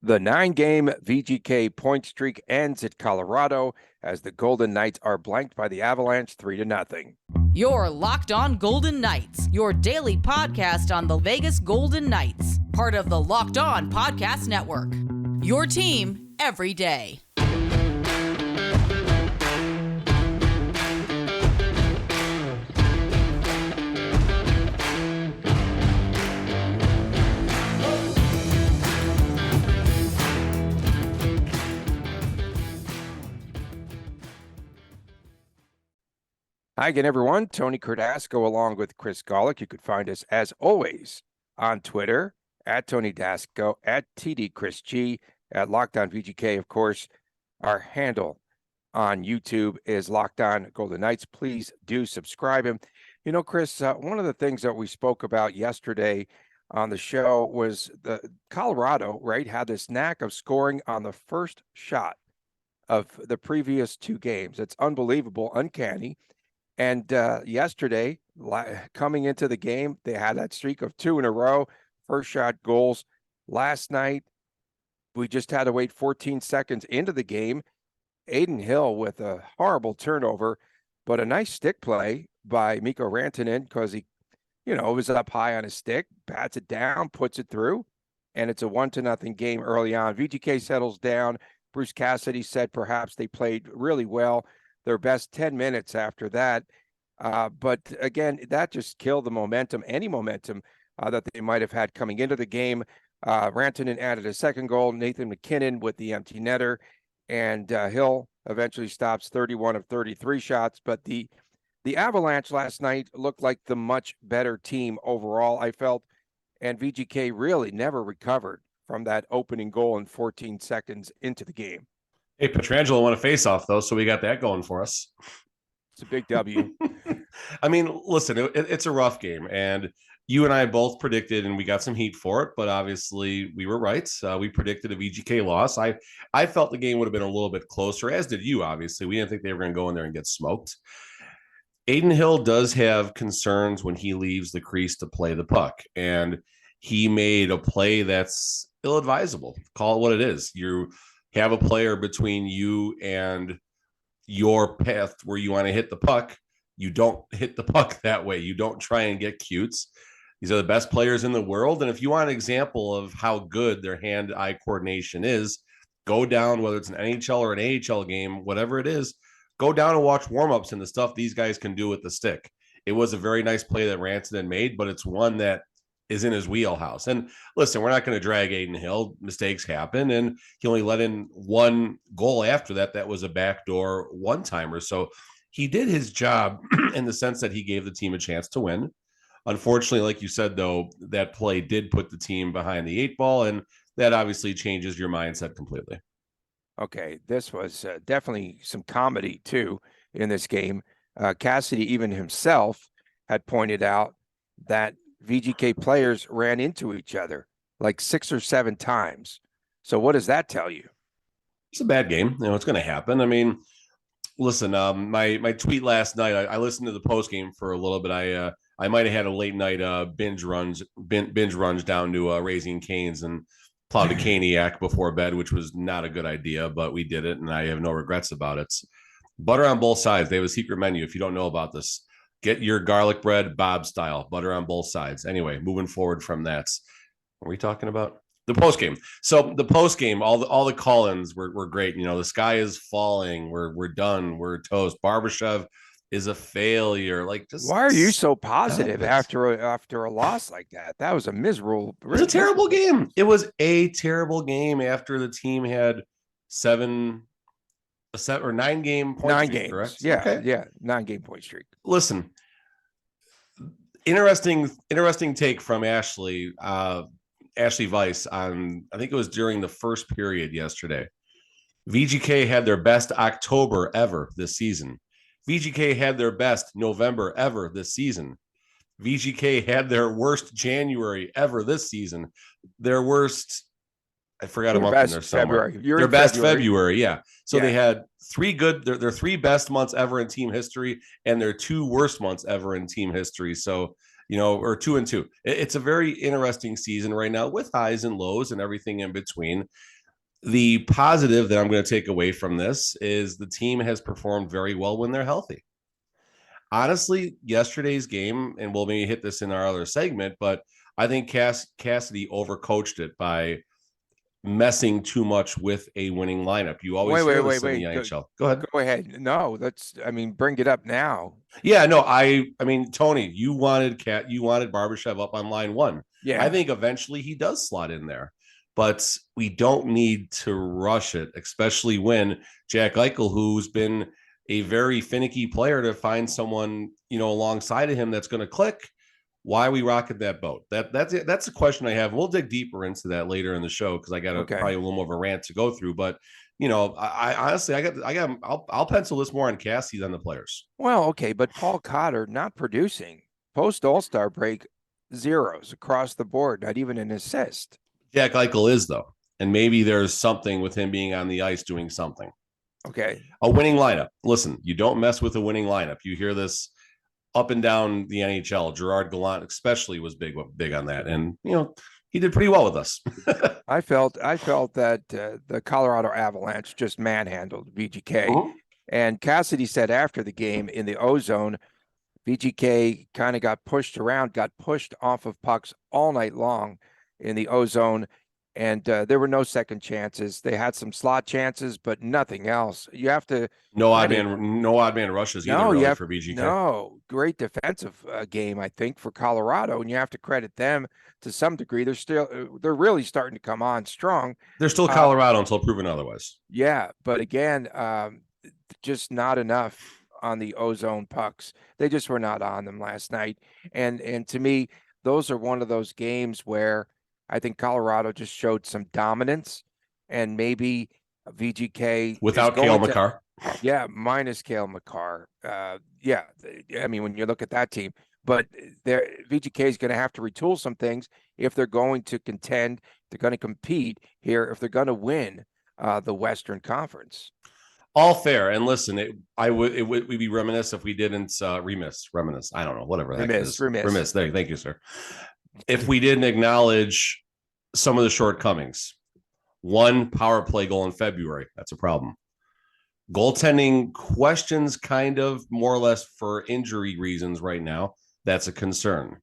The 9-game VGK point streak ends at Colorado as the Golden Knights are blanked by the Avalanche 3-0. You're Locked On Golden Knights, your daily podcast on the Vegas Golden Knights, part of the Locked On Podcast Network. Your team every day. Hi again, everyone. Tony Cardasco along with Chris Golick. You could find us, as always, on Twitter, at Tony Dasco, at TD Chris G, at Locked On VGK. Of course, our handle on YouTube is Locked On Golden Knights. Please do subscribe. And, you know, Chris, one of the things that we spoke about yesterday on the show was the Colorado, right, had this knack of scoring on the first shot of the previous two games. It's unbelievable, uncanny. And yesterday, coming into the game, they had that streak of 2 in a row, first shot goals. Last night, we just had to wait 14 seconds into the game. Adin Hill with a horrible turnover, but a nice stick play by Mikko Rantanen because he, was up high on his stick, bats it down, puts it through, and it's a 1-0 game early on. VGK settles down. Bruce Cassidy said perhaps they played really well. Their best 10 minutes after that. But again, that just killed the momentum, any momentum that they might have had coming into the game. Rantanen added a second goal. Nathan McKinnon with the empty netter. And Hill eventually stops 31 of 33 shots. But the Avalanche last night looked like the much better team overall, I felt. And VGK really never recovered from that opening goal in 14 seconds into the game. Hey, Pietrangelo won a face-off, though, so we got that going for us. It's a big W. I mean, listen, it's a rough game, and you and I both predicted, and we got some heat for it, but obviously we were right. We predicted a VGK loss. I felt the game would have been a little bit closer, as did you, obviously. We didn't think they were going to go in there and get smoked. Adin Hill does have concerns when he leaves the crease to play the puck, and he made a play that's ill-advisable. Call it what it is. You have a player between you and your path where you want to hit the puck. You don't hit the puck that way. You don't try and get cutes. These are the best players in the world. And if you want an example of how good their hand-eye coordination is, go down, whether it's an NHL or an AHL game, whatever it is, go down and watch warm-ups and the stuff these guys can do with the stick. It was a very nice play that Rantanen made, but it's one that is in his wheelhouse. And listen, we're not going to drag Adin Hill. Mistakes happen, and he only let in one goal after that. That was a backdoor one-timer. So he did his job in the sense that he gave the team a chance to win. Unfortunately, like you said, though, that play did put the team behind the 8 ball, and that obviously changes your mindset completely. Okay, this was definitely some comedy, too, in this game. Cassidy, even himself, had pointed out that VGK players ran into each other like 6 or 7 times. So what does that tell you? It's a bad game. It's going to happen. I mean, listen, my tweet last night, I listened to the post game for a little bit. I might have had a late night binge runs down to Raising Cane's and plowed a caniac before bed, which was not a good idea, but we did it, and I have no regrets about it. Butter on both sides. They have a secret menu if you don't know about this. Get your garlic bread, Bob style, butter on both sides. Anyway, moving forward from that, what are we talking about? The post game. So the post game, all the call-ins were great. The sky is falling. We're done. We're toast. Barbashev is a failure. Like, just why are you so positive after a loss like that? That was a miserable. It was a terrible game. It was a terrible game after the team had 9 game point 9 streak, games. Correct? Yeah, okay. Yeah, 9 game point streak. Listen, interesting take from Ashley Weiss on, I think it was during the first period yesterday. VGK had their best October ever this season. VGK had their best November ever this season. VGK had their worst January ever this season. Their worst, I forgot a month in there somewhere. Their best February, yeah. So they had their 3 best months ever in team history and their 2 worst months ever in team history. So or 2-2. It's a very interesting season right now with highs and lows and everything in between. The positive that I'm going to take away from this is the team has performed very well when they're healthy. Honestly, yesterday's game, and we'll maybe hit this in our other segment, but I think Cassidy overcoached it by messing too much with a winning lineup. You always hear this in the NHL. Go ahead. Go ahead. No, bring it up now. Yeah, no, I mean, Tony, you wanted Barbashev up on line one. Yeah. I think eventually he does slot in there, but we don't need to rush it, especially when Jack Eichel, who's been a very finicky player, to find someone, alongside of him that's going to click. Why are we rocking that boat? That's a question I have. We'll dig deeper into that later in the show because I got probably a little more of a rant to go through. But I honestly, I'll pencil this more on Cassie than the players. Well, okay, but Paul Cotter not producing post All-Star break, zeros across the board, not even an assist. Jack Eichel is though, and maybe there's something with him being on the ice doing something. Okay, a winning lineup. Listen, you don't mess with a winning lineup. You hear this up and down the NHL. Gerard Gallant especially was big on that, and he did pretty well with us. I felt that the Colorado Avalanche just manhandled VGK, and Cassidy said after the game in the ozone, VGK kind of got pushed off of pucks all night long in the ozone, and there were no second chances. They had some slot chances, but nothing else. You have to no odd man rushes either for VGK. No, great defensive game, I think, for Colorado, and you have to credit them to some degree. They're really starting to come on strong. They're still Colorado until proven otherwise. Yeah, but again, just not enough on the ozone pucks. They just were not on them last night, and to me, those are one of those games where I think Colorado just showed some dominance, and maybe VGK without Cale Makar. Yeah, minus Cale Makar. Yeah, I mean, when you look at that team, but VGK is going to have to retool some things if they're going to contend, they're going to compete here, if they're going to win the Western Conference. All fair. And listen, we'd be remiss if we didn't remiss. I don't know, whatever that is. Remiss. There, thank you, sir. If we didn't acknowledge some of the shortcomings. One power play goal in February. That's a problem. Goaltending questions, kind of more or less for injury reasons right now. That's a concern.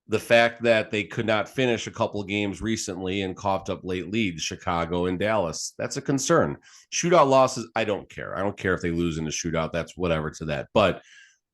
The fact that they could not finish a couple of games recently and coughed up late leads, Chicago and Dallas, that's a concern. Shootout losses, I don't care. I don't care if they lose in the shootout. That's whatever to that. But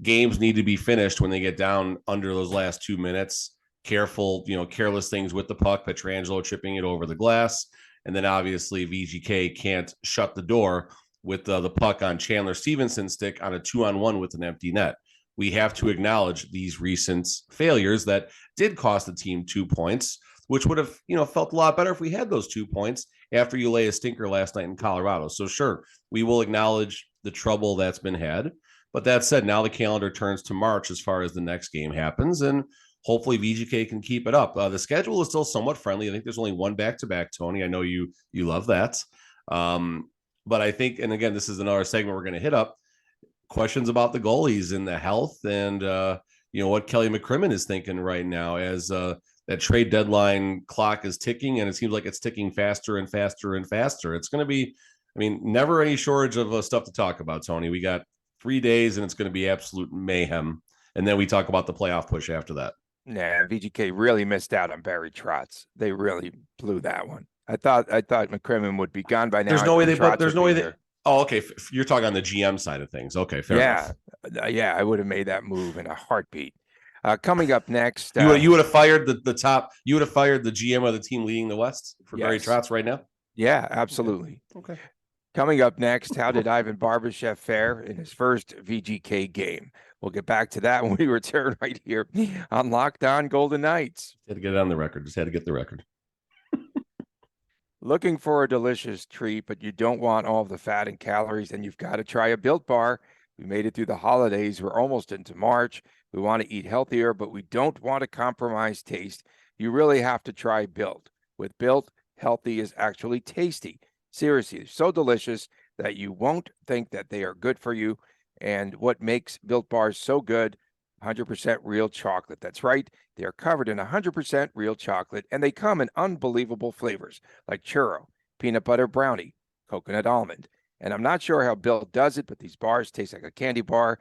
games need to be finished when they get down under those last 2 minutes. Careless things with the puck, Pietrangelo chipping it over the glass. And then obviously VGK can't shut the door with the puck on Chandler Stevenson's stick on a 2-on-1 with an empty net. We have to acknowledge these recent failures that did cost the team 2 points, which would have, felt a lot better if we had those 2 points after you lay a stinker last night in Colorado. So sure, we will acknowledge the trouble that's been had. But that said, now the calendar turns to March as far as the next game happens, and hopefully VGK can keep it up. The schedule is still somewhat friendly. I think there's only one back-to-back, Tony. I know you love that. But I think, and again, this is another segment we're going to hit up, questions about the goalies and the health and, what Kelly McCrimmon is thinking right now as that trade deadline clock is ticking, and it seems like it's ticking faster and faster and faster. It's going to be, never any shortage of stuff to talk about, Tony. We got 3 days, and it's going to be absolute mayhem. And then we talk about the playoff push after that. Nah, VGK really missed out on Barry Trotz. They really blew that one. I thought McCrimmon would be gone by now. There's no way they. Oh, okay. You're talking on the GM side of things. Okay, fair enough. Yeah, I would have made that move in a heartbeat. Coming up next, you would have fired the top. You would have fired the GM of the team leading the West for Barry Trotz right now. Yeah, absolutely. Okay. Coming up next, how did Ivan Barbashev fare in his first VGK game? We'll get back to that when we return right here on Locked On Golden Knights. Had to get it on the record. Just had to get the record. Looking for a delicious treat, but you don't want all of the fat and calories, then you've got to try a Built Bar. We made it through the holidays. We're almost into March. We want to eat healthier, but we don't want to compromise taste. You really have to try Built. With Built, healthy is actually tasty. Seriously, so delicious that you won't think that they are good for you. And what makes Built Bars so good, 100% real chocolate. That's right. They are covered in 100% real chocolate, and they come in unbelievable flavors like churro, peanut butter brownie, coconut almond. And I'm not sure how Bill does it, but these bars taste like a candy bar,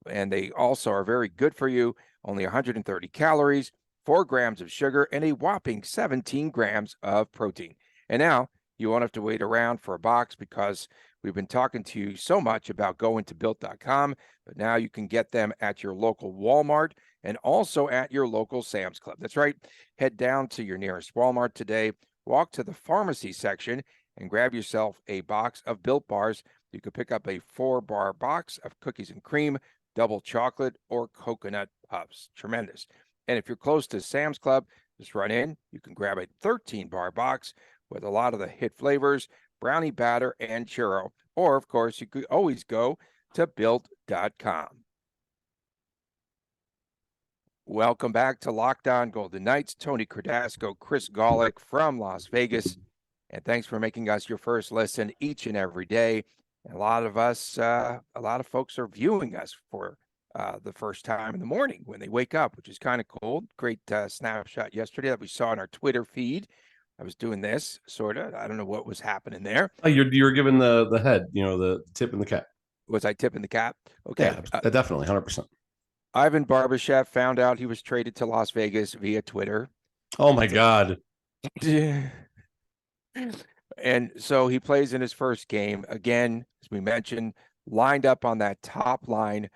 and they also are very good for you. Only 130 calories, 4 grams of sugar, and a whopping 17 grams of protein. And now you won't have to wait around for a box because we've been talking to you so much about going to built.com, but now you can get them at your local Walmart and also at your local Sam's Club. That's right. Head down to your nearest Walmart today, walk to the pharmacy section, and grab yourself a box of Built Bars. You could pick up a 4-bar box of cookies and cream, double chocolate, or coconut puffs. Tremendous. And if you're close to Sam's Club, just run in. You can grab a 13-bar box with a lot of the hit flavors, brownie batter, and churro. Or, of course, you could always go to built.com. Welcome back to Locked On Golden Knights. Tony Cardasco, Chris Golick from Las Vegas. And thanks for making us your first listen each and every day. And a lot of folks are viewing us for the first time in the morning when they wake up, which is kind of cool. Great snapshot yesterday that we saw on our Twitter feed. I was doing this sort of. I don't know what was happening there. Oh, you're giving the head, the tip and the cap. Was I tipping the cap? Okay. Yeah, definitely, 100%. Ivan Barbashev found out he was traded to Las Vegas via Twitter. Oh my God. And so he plays in his first game. Again, as we mentioned, lined up on that top line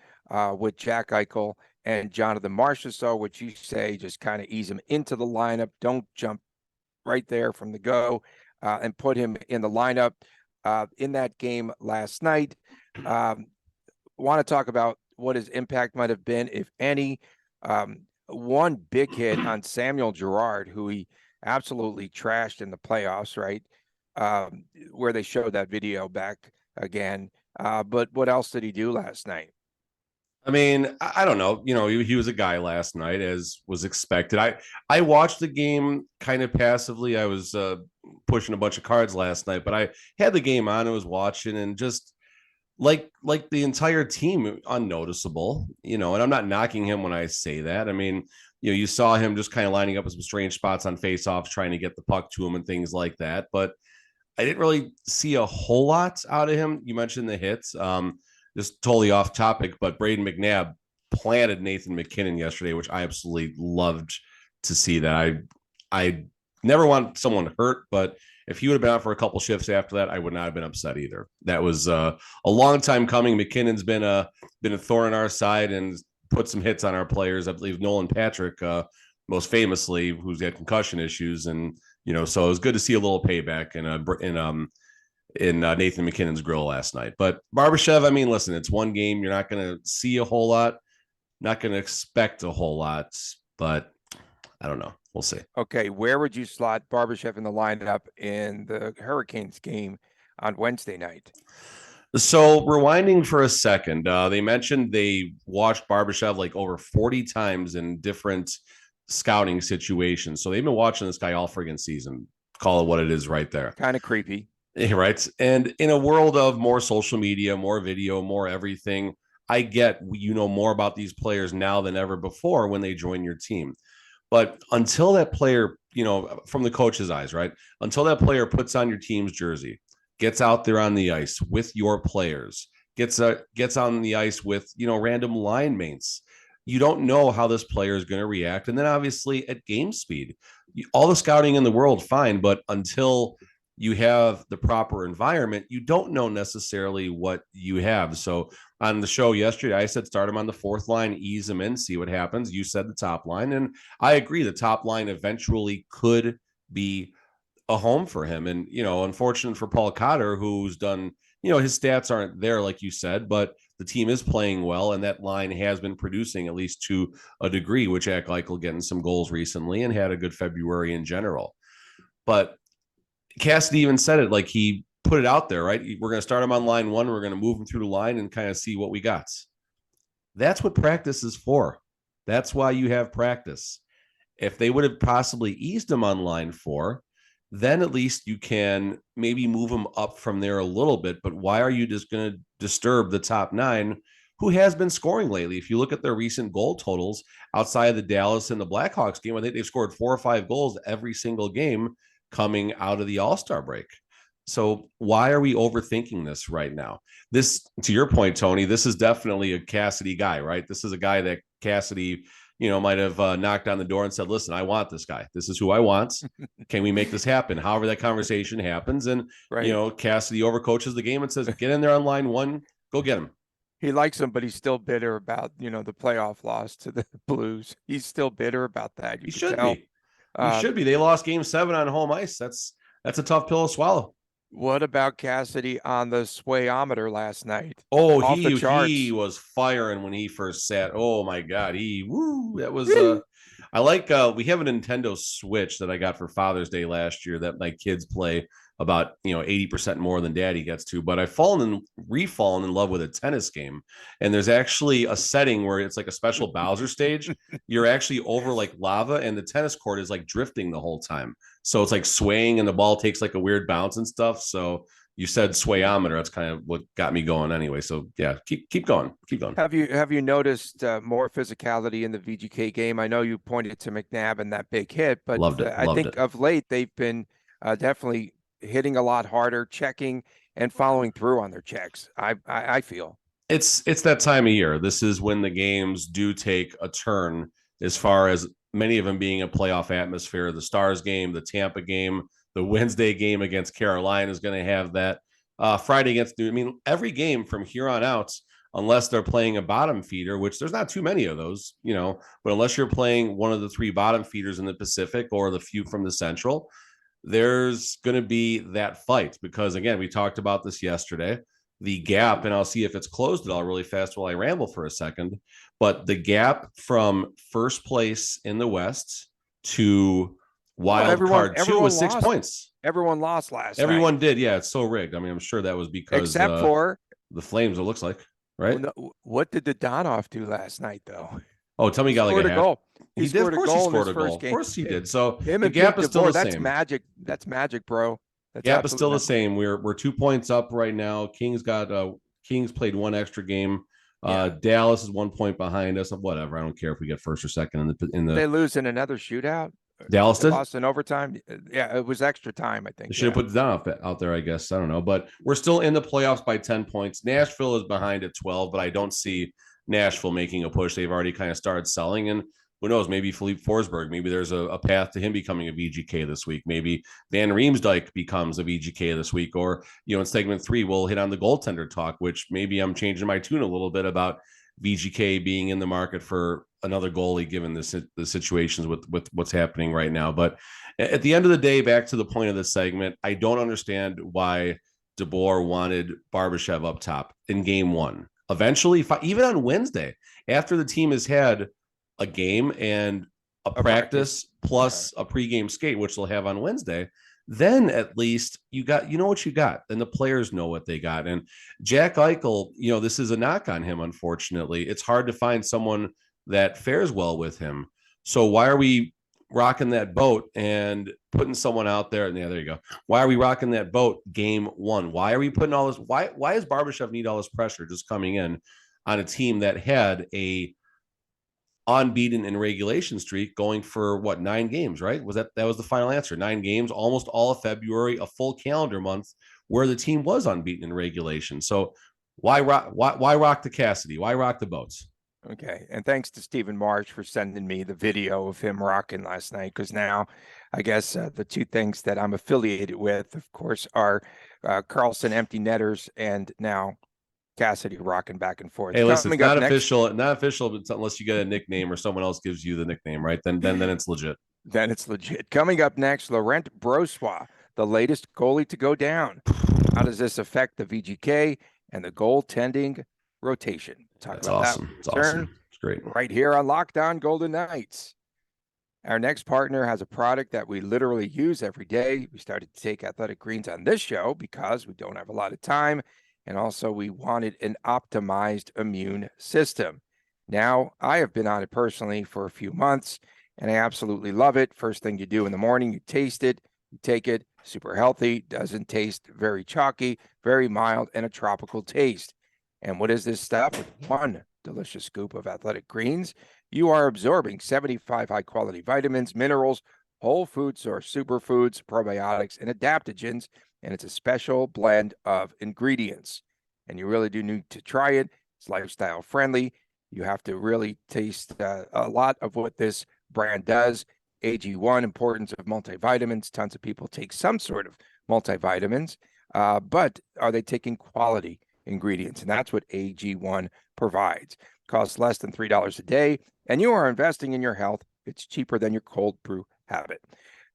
with Jack Eichel and Jonathan Marchessault, which you say just kind of ease him into the lineup. Don't jump right there from the go and put him in the lineup in that game last night. Want to talk about what his impact might have been, if any. One big hit on Samuel Girard, who he absolutely trashed in the playoffs, right? Where they showed that video back again. But what else did he do last night? I mean, I don't know. He was a guy last night, as was expected. I watched the game kind of passively. I was pushing a bunch of cards last night, but I had the game on and was watching, and just like the entire team, unnoticeable. And I'm not knocking him when I say that. I mean, you saw him just kind of lining up in some strange spots on faceoffs, trying to get the puck to him and things like that. But I didn't really see a whole lot out of him. You mentioned the hits. Just totally off topic, but Braden McNabb planted Nathan McKinnon yesterday, which I absolutely loved to see that. I never want someone hurt, but if he would have been out for a couple shifts after that, I would not have been upset either. That was a long time coming. McKinnon's been a thorn in our side and put some hits on our players. I believe Nolan Patrick, most famously, who's had concussion issues, and so it was good to see a little payback in Nathan McKinnon's grill last night. But Barbashev, I mean, listen, it's one game. You're not going to see a whole lot, not going to expect a whole lot, but I don't know. We'll see. Okay, where would you slot Barbashev in the lineup in the Hurricanes game on Wednesday night? So rewinding for a second, they mentioned they watched Barbashev like over 40 times in different scouting situations. So they've been watching this guy all friggin' season. Call it what it is right there. Kind of creepy. Right. And in a world of more social media, more video, more everything, I get more about these players now than ever before when they join your team. But until that player, from the coach's eyes, right? Until that player puts on your team's jersey, gets out there on the ice with your players, gets on the ice with, random line mates, you don't know how this player is going to react. And then obviously at game speed, all the scouting in the world, fine. But until you have the proper environment, you don't know necessarily what you have. So on the show yesterday, I said, start him on the fourth line, ease him in, see what happens. You said the top line. And I agree. The top line eventually could be a home for him. And, unfortunate for Paul Cotter, who's done, his stats aren't there, like you said, but the team is playing well. And that line has been producing, at least to a degree, with Jack Eichel getting some goals recently and had a good February in general. But Cassidy even said it, like he put it out there, right? We're going to start him on line one. We're going to move him through the line and kind of see what we got. That's what practice is for. That's why you have practice. If they would have possibly eased him on line 4, then at least you can maybe move him up from there a little bit. But why are you just going to disturb the top 9 who has been scoring lately. If you look at their recent goal totals outside of the Dallas and the Blackhawks game, I think they've scored 4 or 5 goals every single game coming out of the All-Star break. So why are we overthinking this right now? This, to your point, Tony, this is definitely a Cassidy guy, right? This is a guy that Cassidy, might have knocked on the door and said, listen, I want this guy. This is who I want. Can we make this happen? However that conversation happens. And, Right. Cassidy overcoaches the game and says, get in there on line 1, go get him. He likes him, but he's still bitter about, the playoff loss to the Blues. He's still bitter about that. He should be. He should be. They lost game 7 on home ice. That's a tough pill to swallow. What about Cassidy on the swayometer last night? Oh, he was firing when he first sat. Oh my God. That was I like we have a Nintendo Switch that I got for Father's Day last year that my kids play about 80% more than daddy gets to, but I've fallen in love with a tennis game. And there's actually a setting where it's like a special Bowser stage. You're actually over like lava and the tennis court is like drifting the whole time. So it's like swaying and the ball takes like a weird bounce and stuff. So you said swayometer. That's kind of what got me going anyway. So yeah, keep going. Have you noticed more physicality in the VGK game? I know you pointed to McNabb and that big hit, but I think of late they've been definitely hitting a lot harder, checking and following through on their checks. I feel it's that time of year. This is when the games do take a turn as far as many of them being a playoff atmosphere. The Stars game, the Tampa game, the Wednesday game against Carolina is going to have that. Friday against every game from here on out, unless they're playing a bottom feeder, which there's not too many of those, but unless you're playing one of the 3 bottom feeders in the Pacific or the few from the Central, there's going to be that fight because, again, we talked about this yesterday, the gap, and I'll see if it's closed at all really fast while I ramble for a second, but the gap from first place in the West to wild card 2 was 6 points. Everyone lost last night. Everyone did. Yeah, it's so rigged. I'm sure that was because except for the Flames, it looks like, right? Well, no, what did the Donoff do last night, though? Oh, tell me he got like a goal. He did. Of course he scored a goal. Of course he did. So the gap is still the same. That's magic. That's magic, bro. That's gap is still the same. We're 2 points up right now. Kings played 1 extra game. Dallas is 1 point behind us. Whatever. I don't care if we get first or second in the. They lose in another shootout. Dallas did. Lost in overtime. Yeah, it was extra time, I think. They should have put the Donoff out there, I guess. I don't know, but we're still in the playoffs by 10 points. Nashville is behind at 12, but I don't see Nashville making a push. They've already kind of started selling, and who knows, maybe Philippe Forsberg, maybe there's a path to him becoming a VGK this week. Maybe Van Riemsdyk becomes a VGK this week, or, in segment 3, we'll hit on the goaltender talk, which maybe I'm changing my tune a little bit about VGK being in the market for another goalie, given the situations with what's happening right now. But at the end of the day, back to the point of this segment, I don't understand why DeBoer wanted Barbashev up top in game 1. Eventually, even on Wednesday, after the team has had a game and a practice plus a pregame skate, which they'll have on Wednesday, then at least you know what you got, and the players know what they got. And Jack Eichel, this is a knock on him. Unfortunately, it's hard to find someone that fares well with him. So why are we rocking that boat and putting someone out there? And there you go. Why are we rocking that boat game 1? Why are we putting all this? Why does Barbashev need all this pressure just coming in on a team that had a unbeaten in regulation streak going for 9 games, right? That was the final answer. 9 games, almost all of February, a full calendar month where the team was unbeaten in regulation. So why rock the Cassidy? Why rock the boats? Okay. And thanks to Stephen March for sending me the video of him rocking last night. Because now I guess the 2 things that I'm affiliated with, of course, are Carlson Empty Netters and now Cassidy rocking back and forth. Hey, listen, it's not official, unless you get a nickname or someone else gives you the nickname, right? Then it's legit. Then it's legit. Coming up next, Laurent Brossoit, the latest goalie to go down. How does this affect the VGK and the goaltending rotation? That's awesome. It's awesome. It's great. Right here on Locked On Golden Knights. Our next partner has a product that we literally use every day. We started to take Athletic Greens on this show because we don't have a lot of time. And also we wanted an optimized immune system. Now, I have been on it personally for a few months, and I absolutely love it. First thing you do in the morning, you taste it, you take it, super healthy, doesn't taste very chalky, very mild, and a tropical taste. And what is this stuff? With one delicious scoop of Athletic Greens, you are absorbing 75 high-quality vitamins, minerals, whole food source superfoods, probiotics, and adaptogens, and it's a special blend of ingredients. And you really do need to try it. It's lifestyle friendly. You have to really taste a lot of what this brand does. AG1, importance of multivitamins. Tons of people take some sort of multivitamins, but are they taking quality ingredients? And that's what AG1 provides. Costs less than $3 a day, and you are investing in your health. It's cheaper than your cold brew habit.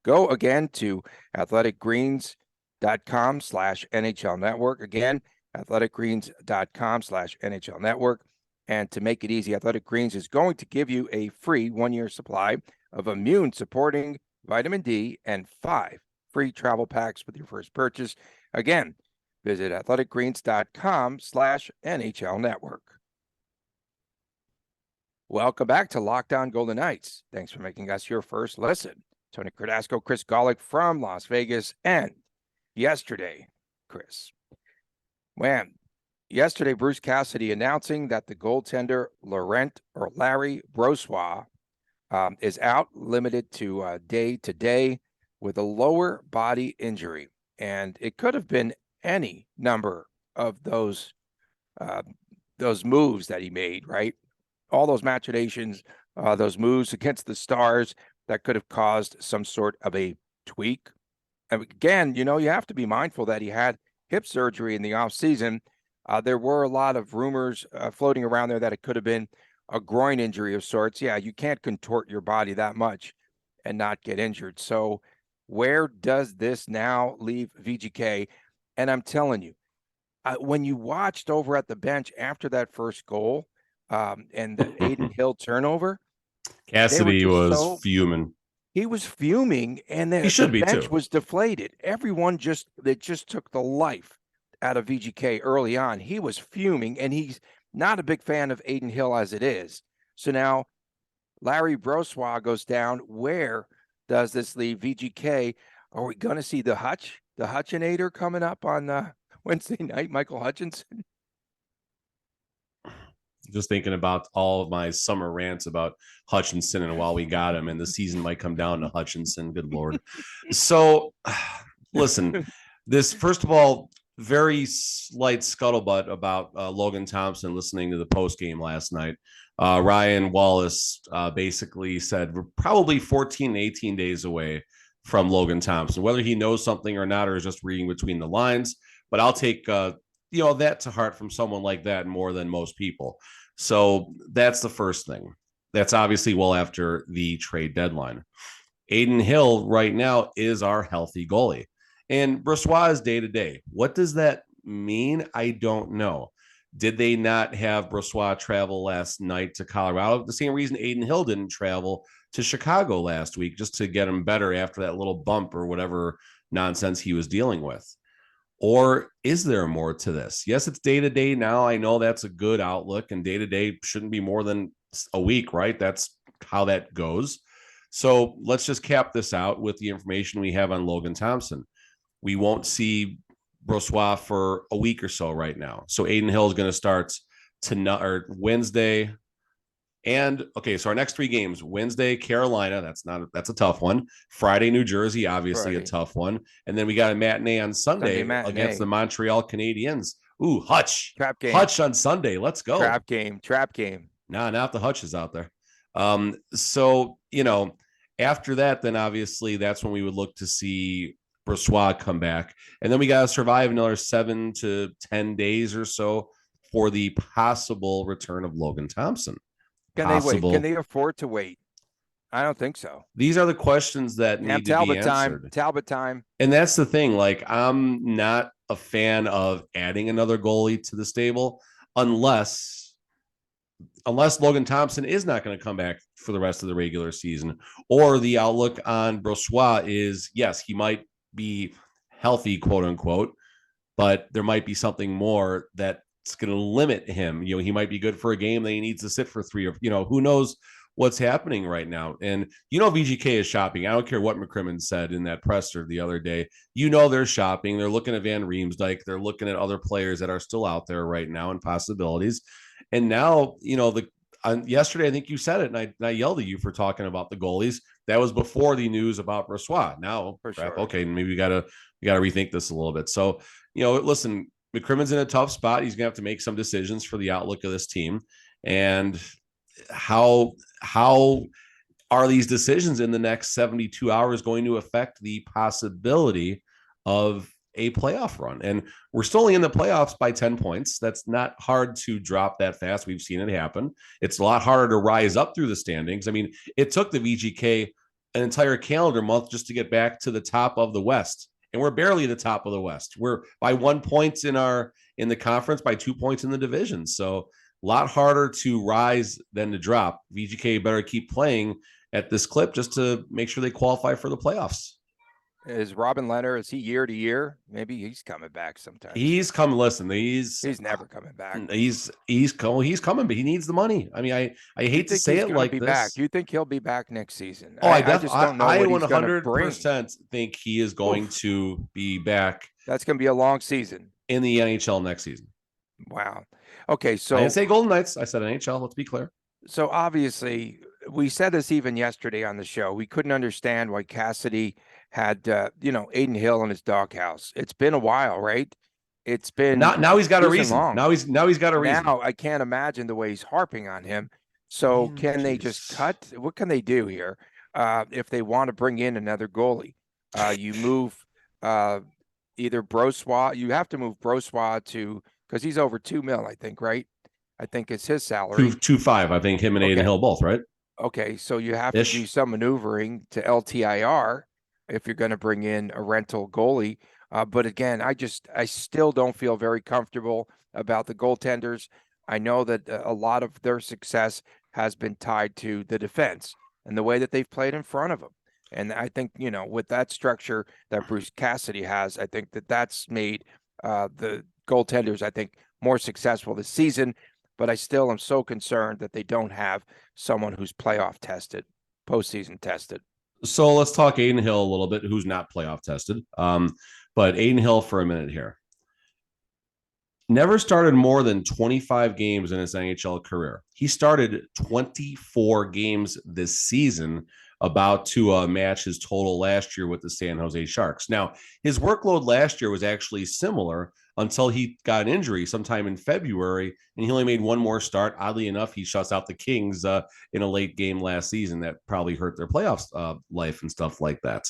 Go again to athleticgreens.com/NHL Network. Again, athleticgreens.com/NHL Network. And to make it easy, Athletic Greens is going to give you a free 1-year supply of immune supporting vitamin D and 5 free travel packs with your first purchase. Again, visit athleticgreens.com/NHL Network. Welcome back to Locked On Golden Knights. Thanks for making us your first listen. Tony Cardasco, Chris Golick from Las Vegas. And yesterday, Chris, yesterday, Bruce Cassidy announcing that the goaltender Larry Brossoit is out, limited to day-to-day with a lower body injury. And it could have been any number of those moves that he made, right? All those machinations, those moves against the Stars that could have caused some sort of a tweak. And again, you have to be mindful that he had hip surgery in the offseason. There were a lot of rumors floating around there that it could have been a groin injury of sorts. Yeah, you can't contort your body that much and not get injured. So where does this now leave VGK? And I'm telling you, when you watched over at the bench after that first goal and the Adin Hill turnover, Cassidy was fuming. He was fuming, and the bench was deflated. Everyone just took the life out of VGK early on. He was fuming, and he's not a big fan of Adin Hill as it is. So now Larry Brossoit goes down. Where does this leave VGK? Are we going to see the Hutchinator coming up on Wednesday night, Michael Hutchinson? Just thinking about all of my summer rants about Hutchinson and while we got him, and the season might come down to Hutchinson. Good Lord. So listen, this, first of all, very slight scuttlebutt about Logan Thompson listening to the post game last night. Ryan Wallace basically said we're probably 14, 18 days away from Logan Thompson, whether he knows something or not, or is just reading between the lines. But I'll take that to heart from someone like that more than most people. So that's the first thing. That's obviously well after the trade deadline. Adin Hill right now is our healthy goalie, and Brossoit is day to day. What does that mean? I don't know. Did they not have Brossoit travel last night to Colorado? The same reason Adin Hill didn't travel to Chicago last week, just to get him better after that little bump or whatever nonsense he was dealing with. Or is there more to this? Yes, it's day-to-day now. I know that's a good outlook, and day-to-day shouldn't be more than a week, right? That's how that goes. So let's just cap this out with the information we have on Logan Thompson. We won't see Brossoit for a week or so right now. So Adin Hill is going to start Wednesday. And okay, so our next 3 games: Wednesday, Carolina. That's a tough one. Friday, New Jersey, obviously a tough one. And then we got a matinee on Sunday against the Montreal Canadiens. Ooh, Hutch. Trap game. Hutch on Sunday. Let's go. Trap game. Nah, not the Hutches out there. So, after that, then obviously that's when we would look to see Brossoit come back. And then we got to survive another 7 to 10 days or so for the possible return of Logan Thompson. Can they wait? Can they afford to wait? I don't think so. These are the questions that need to be answered. Talbot time. And that's the thing. Like, I'm not a fan of adding another goalie to the stable unless Logan Thompson is not going to come back for the rest of the regular season, or the outlook on Brossoit is, yes, he might be healthy, quote unquote, but there might be something more that's going to limit him. He might be good for a game that he needs to sit for 3, or, who knows what's happening right now. And VGK is shopping. I don't care what McCrimmon said in that presser the other day. They're shopping. They're looking at Van Riemsdyk. They're looking at other players that are still out there right now and possibilities. And now, yesterday, I think you said it, and I yelled at you for talking about the goalies. That was before the news about Brossoit. Now, okay, maybe we gotta rethink this a little bit. So, listen, McCrimmon's in a tough spot. He's gonna have to make some decisions for the outlook of this team, and how are these decisions in the next 72 hours going to affect the possibility of a playoff run? And we're still only in the playoffs by 10 points. That's not hard to drop that fast. We've seen it happen. It's a lot harder to rise up through the standings. I mean, it took the VGK an entire calendar month just to get back to the top of the West. And we're barely the top of the West. We're by 1 point in the conference, by 2 points in the division. So a lot harder to rise than to drop. VGK better keep playing at this clip just to make sure they qualify for the playoffs. Is Robin Leonard, is he year to year? Maybe he's coming back sometime. He's coming. Listen, he's never coming back. He's coming, but he needs the money. I mean, I hate to say it like this. Back. Do you think he'll be back next season? I just don't know. I 100% think he is going to be back. That's going to be a long season in the NHL next season. Wow. Okay, so I didn't say Golden Knights. I said NHL. Let's be clear. So obviously, we said this even yesterday on the show. We couldn't understand why Cassidy had, Adin Hill in his doghouse. It's been a while, right? It's been now he's got a reason. Long. Now he's got a reason. Now I can't imagine the way he's harping on him. So can they just cut? What can they do here if they want to bring in another goalie? You move either Brossoit. You have to move Brossoit to because he's over $2 million, I think, right? I think it's his salary. 2.5. I think him and Adin Hill both, right? Okay, so you have to do some maneuvering to LTIR if you're going to bring in a rental goalie. But again, I still don't feel very comfortable about the goaltenders. I know that a lot of their success has been tied to the defense and the way that they've played in front of them. And I think, with that structure that Bruce Cassidy has, I think that's made the goaltenders, I think, more successful this season. But I still am so concerned that they don't have someone who's playoff tested, postseason tested. So let's talk Adin Hill a little bit, who's not playoff tested. But Adin Hill for a minute here. Never started more than 25 games in his NHL career. He started 24 games this season, about to match his total last year with the San Jose Sharks. Now, his workload last year was actually similar until he got an injury sometime in February, and he only made one more start. Oddly enough, he shuts out the Kings in a late game last season that probably hurt their playoffs life and stuff like that.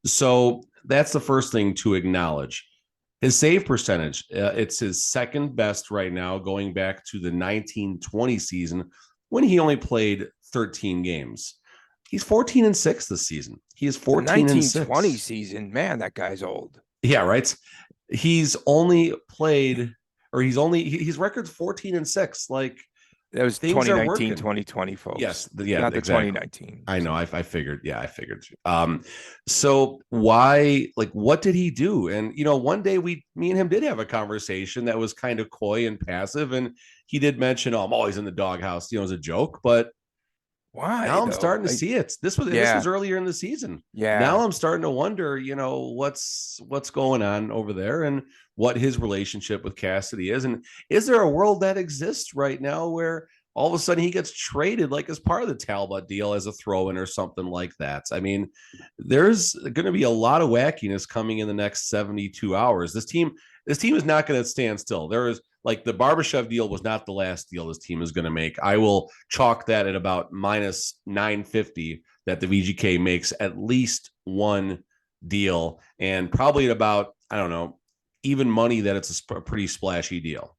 So that's the first thing to acknowledge. His save percentage, it's his second best right now, going back to the 1920 season when he only played 13 games. He's 14-6 this season. He is 14-6. 1920 season, man, that guy's old. Yeah, right. He's only played, or his record's 14-6. Like that was 2019, 2020, folks. Yes, not exactly. the 2019. I know. I figured. Yeah, I figured. So why? Like, what did he do? And one day me and him did have a conversation that was kind of coy and passive, and he did mention, "Oh, I'm always in the doghouse," as a joke, but. Why? Now I'm starting to see it. This was earlier in the season. Yeah. Now I'm starting to wonder, what's going on over there and what his relationship with Cassidy is. And is there a world that exists right now where all of a sudden he gets traded like as part of the Talbot deal as a throw-in or something like that? I mean, there's going to be a lot of wackiness coming in the next 72 hours. This team is not going to stand still. There is like the Barbashev deal was not the last deal this team is going to make. I will chalk that at about minus 950 that the VGK makes at least one deal, and probably at about, I don't know, even money that it's a pretty splashy deal,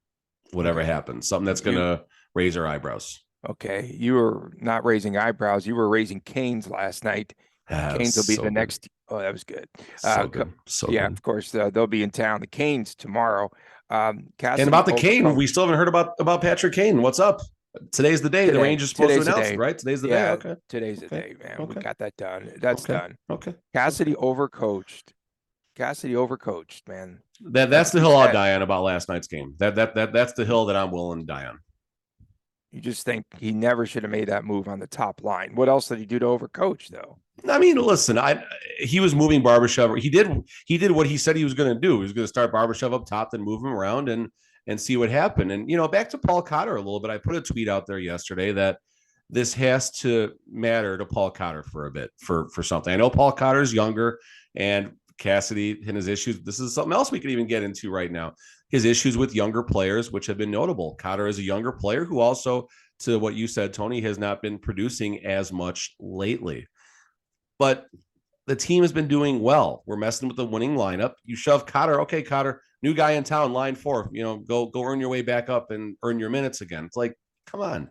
whatever happens, something that's going to raise our eyebrows. Okay. You were not raising eyebrows. You were raising canes last night. Canes will be the next. Oh, that was good. Good. Good. Of course, they'll be in town. The Canes tomorrow. And about the Kane, we still haven't heard about Patrick Kane. What's up? Today's the day. The Rangers supposed to announce it, right? Today's the day. Okay. Today's the day, man. Okay. We got that done. That's done. Okay. Cassidy overcoached, man. That's the hill I'll die on about last night's game. That's the hill that I'm willing to die on. You just think he never should have made that move on the top line. What else did he do to overcoach, though? I mean, listen, he was moving Barbashev. He did what he said he was going to do. He was going to start Barbashev up top, then move him around and see what happened. And back to Paul Cotter a little bit. I put a tweet out there yesterday that this has to matter to Paul Cotter for a bit for something. I know Paul Cotter's younger, and Cassidy and his issues. This is something else we could even get into right now. His issues with younger players, which have been notable. Cotter is a younger player who also, to what you said, Tony, has not been producing as much lately. But the team has been doing well. We're messing with the winning lineup. You shove Cotter. Okay, Cotter, new guy in town, line 4. Go earn your way back up and earn your minutes again. It's like, come on.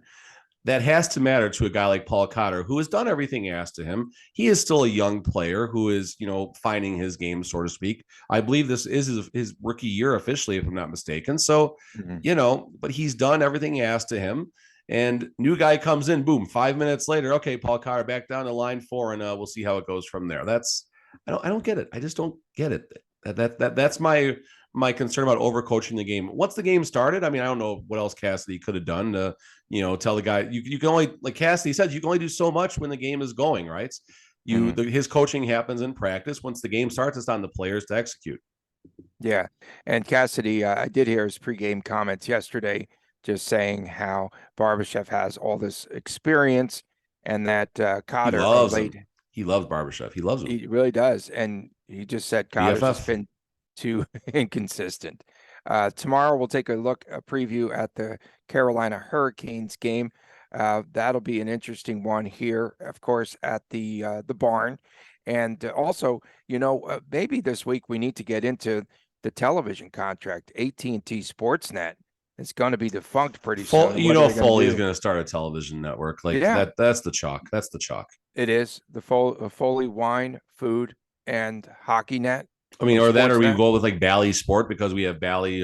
That has to matter to a guy like Paul Cotter, who has done everything asked of him. He is still a young player who is, finding his game, so to speak. I believe this is his rookie year officially, if I'm not mistaken. So, but he's done everything asked of him. And new guy comes in, boom, 5 minutes later. Okay, Paul Cotter back down to line 4, and we'll see how it goes from there. I don't get it. I just don't get it. That's my concern about overcoaching the game. Once the game started, I mean, I don't know what else Cassidy could have done to, tell the guy you can only, like Cassidy said, you can only do so much when the game is going, right? His coaching happens in practice. Once the game starts, it's on the players to execute. Yeah. And Cassidy, I did hear his pregame comments yesterday, just saying how Barbashev has all this experience and that Cotter he loves Barbashev. He loves him. He really does. And he just said Cotter's just been too inconsistent. Tomorrow we'll take a preview at the Carolina Hurricanes game. That'll be an interesting one here, of course, at the barn. And also, maybe this week we need to get into the television contract. AT&T Sportsnet is going to be defunct pretty soon. Foley is going to start a television network. That's the chalk. That's the chalk. It is the Foley Wine, Food, and Hockey Net. I mean, or we go with like Bally's Sport because we have Bally.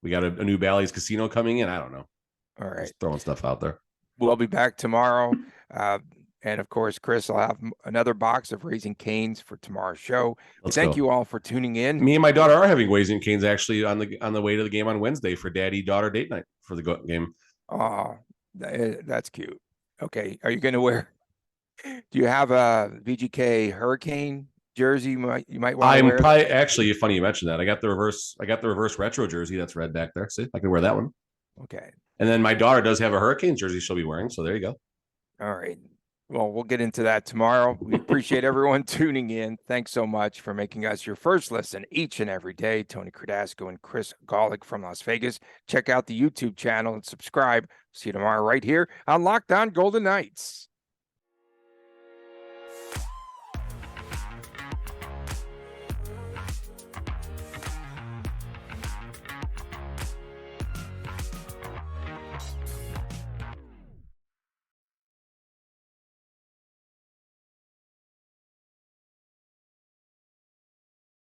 We got a new Bally's casino coming in. I don't know. All right, just throwing stuff out there. We'll be back tomorrow, and of course, Chris will have another box of Raising Cane's for tomorrow's show. Thank you all for tuning in. Me and my daughter are having Raising Cane's actually on the way to the game on Wednesday for daddy-daughter date night for the game. Oh, that's cute. Okay, are you going to wear? Do you have a VGK Hurricane jersey you might want to wear? I'm probably actually funny you mentioned that. I got the reverse retro jersey that's red back there. See, I can wear that one. Okay. And then my daughter does have a Hurricane jersey she'll be wearing, so there you go. All right. Well, we'll get into that tomorrow. We appreciate everyone tuning in. Thanks so much for making us your first listen each and every day. Tony Cardasco and Chris Golick from Las Vegas. Check out the YouTube channel and subscribe. See you tomorrow right here on Locked On Golden Knights.